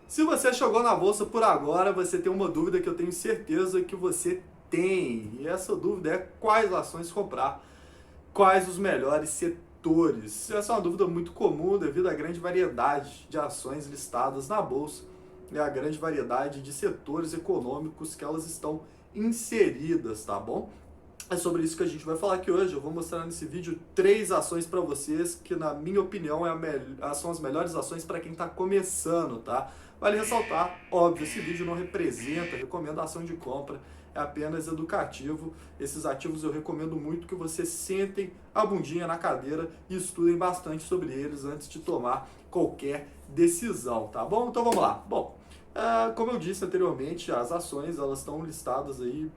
Se você chegou na bolsa por agora, você tem uma dúvida que eu tenho certeza que você tem. E essa dúvida é quais ações comprar, quais os melhores setores. Essa é uma dúvida muito comum devido à grande variedade de ações listadas na bolsa e à grande variedade de setores econômicos que elas estão inseridas, tá bom? É sobre isso que a gente vai falar aqui hoje. Eu vou mostrar nesse vídeo 3 ações para vocês que, na minha opinião, são as melhores ações para quem está começando, tá? Vale ressaltar, óbvio, esse vídeo não representa recomendação de compra, é apenas educativo. Esses ativos eu recomendo muito que vocês sentem a bundinha na cadeira e estudem bastante sobre eles antes de tomar qualquer decisão, tá bom? Então vamos lá. Bom, como eu disse anteriormente, as ações elas estão listadas aí.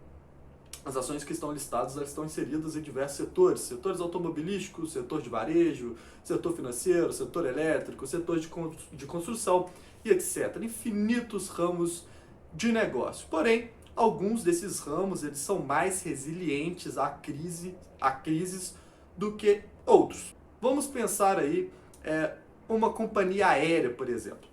As ações que estão listadas elas estão inseridas em diversos setores: setores automobilísticos, setor de varejo, setor financeiro, setor elétrico, setor de construção e etc. Infinitos ramos de negócio. Porém, alguns desses ramos eles são mais resilientes a crises do que outros. Vamos pensar aí uma companhia aérea, por exemplo.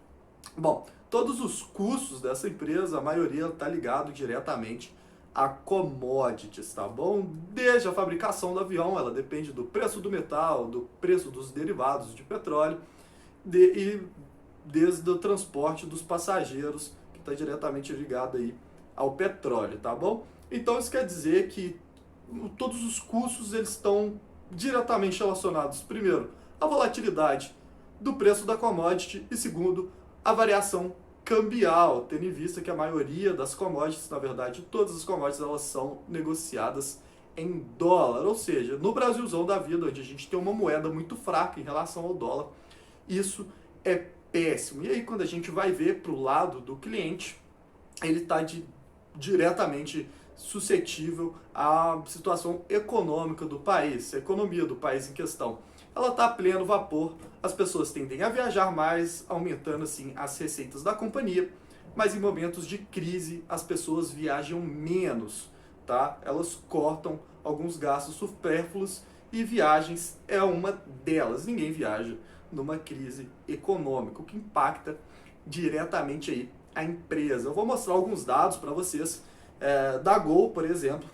Bom, todos os custos dessa empresa, a maioria está ligado diretamente a commodities, tá bom? Desde a fabricação do avião, ela depende do preço do metal, do preço dos derivados de petróleo e desde o transporte dos passageiros, que está diretamente ligado aí ao petróleo, tá bom? Então isso quer dizer que todos os custos eles estão diretamente relacionados, primeiro, à volatilidade do preço da commodity e segundo, a variação cambial, tendo em vista que a maioria das commodities, na verdade, todas as commodities, elas são negociadas em dólar, ou seja, no Brasilzão da vida, onde a gente tem uma moeda muito fraca em relação ao dólar, isso é péssimo. E aí, quando a gente vai ver para o lado do cliente, ele está diretamente suscetível à situação econômica do país, a economia do país em questão. Ela está a pleno vapor, as pessoas tendem a viajar mais, aumentando assim as receitas da companhia, mas em momentos de crise as pessoas viajam menos, tá? Elas cortam alguns gastos supérfluos e viagens é uma delas. Ninguém viaja numa crise econômica, o que impacta diretamente aí a empresa. Eu vou mostrar alguns dados para vocês da Gol, por exemplo,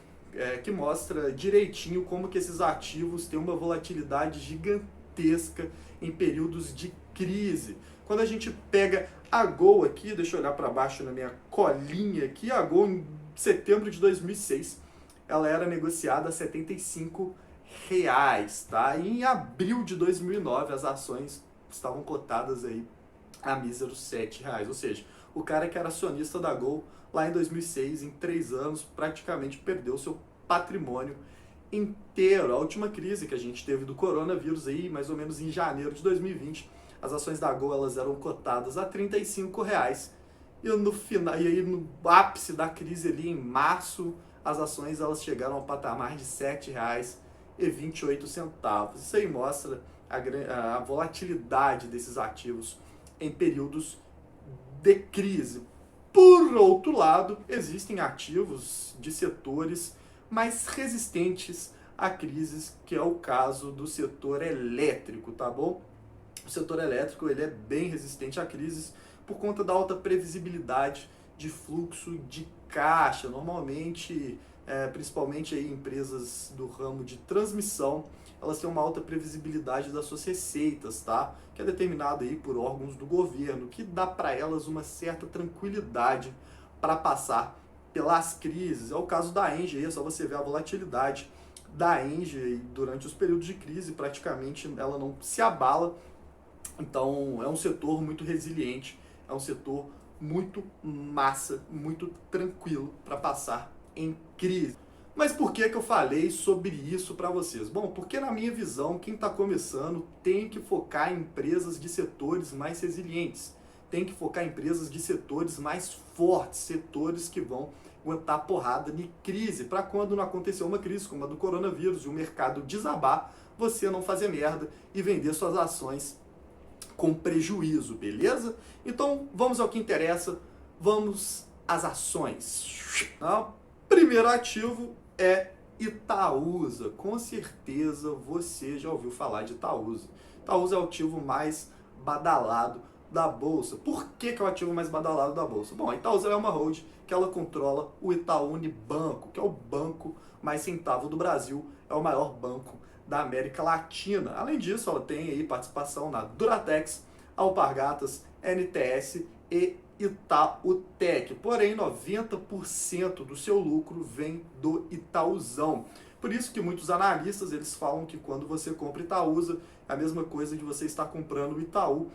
que mostra direitinho como que esses ativos têm uma volatilidade gigantesca em períodos de crise. Quando a gente pega a Gol aqui, deixa eu olhar para baixo na minha colinha aqui, a Gol em setembro de 2006, ela era negociada a R$ 75, tá? E em abril de 2009 as ações estavam cotadas aí a míseros R$ 7, ou seja, o cara que era acionista da Gol lá em 2006, em 3 anos, praticamente perdeu seu patrimônio inteiro. A última crise que a gente teve do coronavírus aí, mais ou menos em janeiro de 2020, as ações da Gol elas eram cotadas a R$ 35 e no final, e aí no ápice da crise ali em março, as ações elas chegaram ao patamar de R$ 7,28. Isso aí mostra a volatilidade desses ativos em períodos de crise. Por outro lado, existem ativos de setores mais resistentes a crises, que é o caso do setor elétrico, tá bom? O setor elétrico ele é bem resistente a crises por conta da alta previsibilidade de fluxo de caixa. Normalmente, principalmente aí empresas do ramo de transmissão, elas têm uma alta previsibilidade das suas receitas, tá? Que é determinado aí por órgãos do governo, que dá para elas uma certa tranquilidade para passar pelas crises. É o caso da Engie, é só você ver a volatilidade da Engie durante os períodos de crise, praticamente ela não se abala. Então é um setor muito resiliente, é um setor muito massa, muito tranquilo para passar em crise. Mas por que eu falei sobre isso para vocês? Bom, porque na minha visão, quem está começando tem que focar em empresas de setores mais resilientes, tem que focar em empresas de setores mais fortes, setores que vão aguentar porrada de crise, para quando não acontecer uma crise como a do coronavírus e o mercado desabar, você não fazer merda e vender suas ações com prejuízo, beleza? Então vamos ao que interessa, vamos às ações. O primeiro ativo é Itaúsa. Com certeza você já ouviu falar de Itaúsa. Itaúsa é o ativo mais badalado da Bolsa. Por que é o ativo mais badalado da Bolsa? Bom, a Itaúsa é uma hold que ela controla o Itaú Unibanco, que é o banco mais centavo do Brasil, é o maior banco da América Latina. Além disso, ela tem aí participação na Duratex, Alpargatas, NTS e Itautec. Porém, 90% do seu lucro vem do Itaúzão. Por isso que muitos analistas eles falam que quando você compra Itaúsa, é a mesma coisa de você estar comprando o Itaú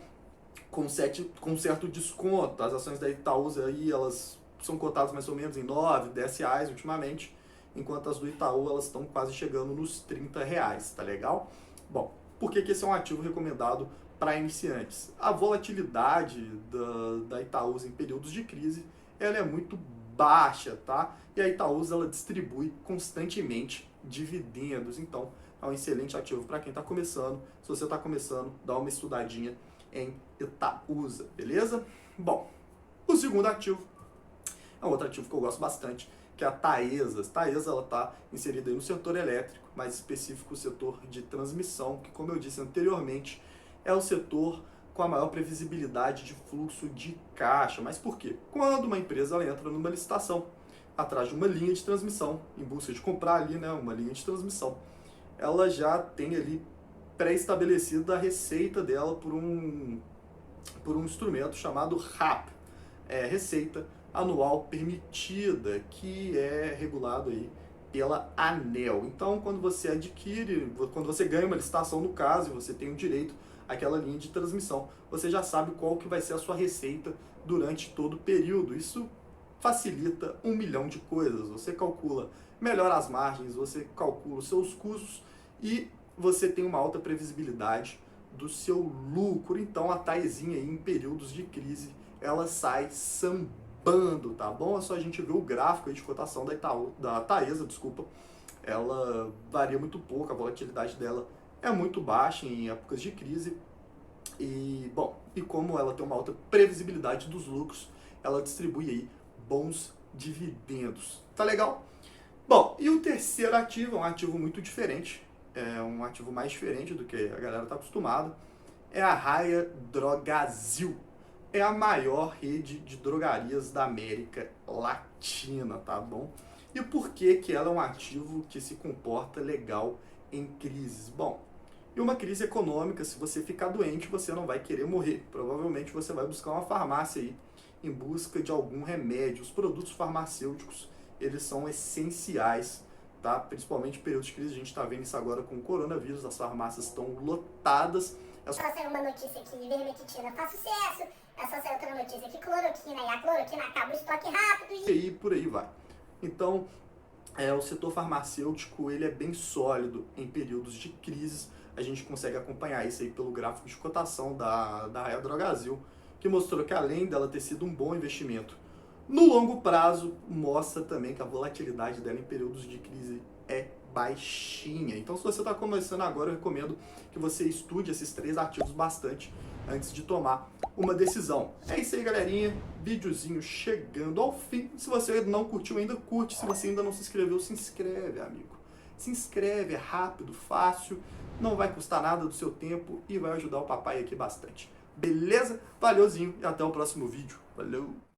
com certo desconto. As ações da Itaúsa aí, elas são cotadas mais ou menos em 9, 10 reais ultimamente, enquanto as do Itaú elas estão quase chegando nos 30 reais, tá legal? Bom, por que esse é um ativo recomendado para iniciantes? A volatilidade da Itaúsa em períodos de crise ela é muito baixa, tá? E a Itaúsa ela distribui constantemente dividendos, então é um excelente ativo para quem está começando. Se você está começando, dá uma estudadinha em Itaúsa, beleza? Bom, o segundo ativo é um outro ativo que eu gosto bastante, que é a Taesa. A Taesa ela está inserida aí no setor elétrico, mais específico o setor de transmissão, que como eu disse anteriormente, é o setor com a maior previsibilidade de fluxo de caixa. Mas por quê? Quando uma empresa ela entra numa licitação, atrás de uma linha de transmissão, em busca de comprar ali, né, uma linha de transmissão, ela já tem ali pré-estabelecida a receita dela por um instrumento chamado RAP, Receita Anual Permitida, que é regulado aí pela ANEEL. Então, quando você adquire, quando você ganha uma licitação no caso, e você tem o direito àquela linha de transmissão, você já sabe qual que vai ser a sua receita durante todo o período. Isso facilita 1 milhão de coisas. Você calcula melhor as margens, você calcula os seus custos e você tem uma alta previsibilidade do seu lucro. Então a Taesinha aí, em períodos de crise, ela sai sambando, tá bom? É só a gente ver o gráfico aí de cotação da Taesa, desculpa. Ela varia muito pouco, a volatilidade dela é muito baixa em épocas de crise. E, bom, e como ela tem uma alta previsibilidade dos lucros, ela distribui aí bons dividendos. Tá legal? Bom, e o terceiro ativo é um ativo muito diferente, é um ativo mais diferente do que a galera está acostumada, é a Raia Drogasil. É a maior rede de drogarias da América Latina, tá bom? E por que ela é um ativo que se comporta legal em crises? Bom, em uma crise econômica, se você ficar doente, você não vai querer morrer. Provavelmente você vai buscar uma farmácia aí em busca de algum remédio. Os produtos farmacêuticos, eles são essenciais, tá? Principalmente em períodos de crise, a gente está vendo isso agora com o coronavírus, as farmácias estão lotadas. Só saiu uma notícia que vermectina faz sucesso, só saiu outra notícia que cloroquina, e a cloroquina acaba o estoque rápido. E aí por aí vai. Então, o setor farmacêutico ele é bem sólido em períodos de crises. A gente consegue acompanhar isso aí pelo gráfico de cotação da Raia Drogasil, que mostrou que além dela ter sido um bom investimento, no longo prazo mostra também que a volatilidade dela em períodos de crise é baixinha. Então, se você está começando agora, eu recomendo que você estude esses 3 ativos bastante antes de tomar uma decisão. É isso aí, galerinha. Videozinho chegando ao fim. Se você não curtiu ainda, curte. Se você ainda não se inscreveu, se inscreve, amigo. Se inscreve, é rápido, fácil, não vai custar nada do seu tempo e vai ajudar o papai aqui bastante. Beleza? Valeuzinho e até o próximo vídeo. Valeu!